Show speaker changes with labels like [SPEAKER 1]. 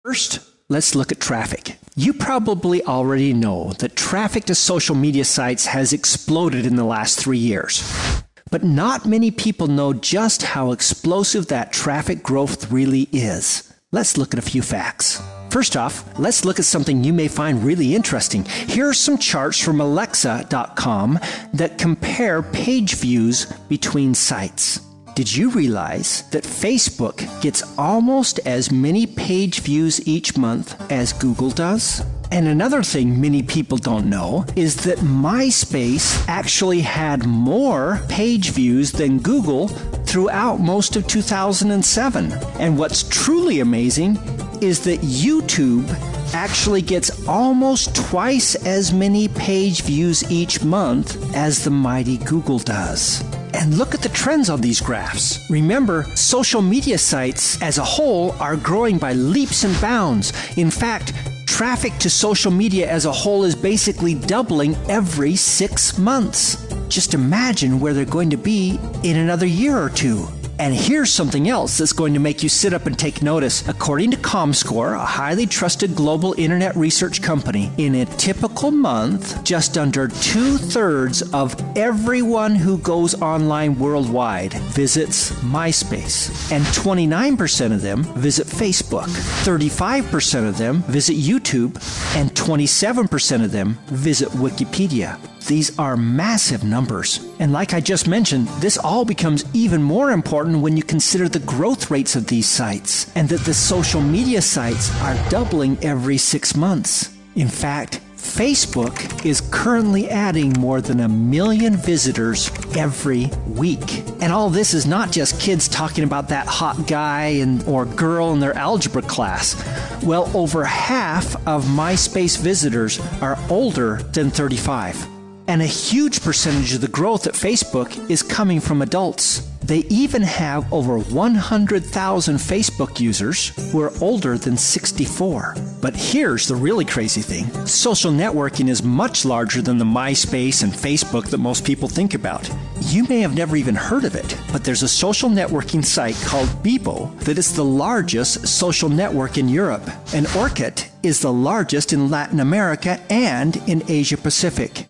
[SPEAKER 1] First, let's look at traffic. You probably already know that traffic to social media sites has exploded in the last 3 years. But not many people know just how explosive that traffic growth really is. Let's look at a few facts. First off, let's look at something you may find really interesting. Here are some charts from Alexa.com that compare page views between sites. Did you realize that Facebook gets almost as many page views each month as Google does? And another thing many people don't know is that MySpace actually had more page views than Google throughout most of 2007. And what's truly amazing is that YouTube actually gets almost twice as many page views each month as the mighty Google does. And look at the trends on these graphs. Remember, social media sites as a whole are growing by leaps and bounds. In fact, traffic to social media as a whole is basically doubling every 6 months. Just imagine where they're going to be in another year or two. And here's something else that's going to make you sit up and take notice. According to ComScore, a highly trusted global internet research company, in a typical month, just under 2/3 of everyone who goes online worldwide visits MySpace. And 29% of them visit Facebook. 35% of them visit YouTube. And 27% of them visit Wikipedia. These are massive numbers. And like I just mentioned, this all becomes even more important when you consider the growth rates of these sites and that the social media sites are doubling every 6 months. In fact, Facebook is currently adding more than 1 million visitors every week. And all this is not just kids talking about that hot guy or girl in their algebra class. Well, over half of MySpace visitors are older than 35. And a huge percentage of the growth at Facebook is coming from adults. They even have over 100,000 Facebook users who are older than 64. But here's the really crazy thing. Social networking is much larger than the MySpace and Facebook that most people think about. You may have never even heard of it, but there's a social networking site called Bebo that is the largest social network in Europe. And Orkut is the largest in Latin America and in Asia Pacific.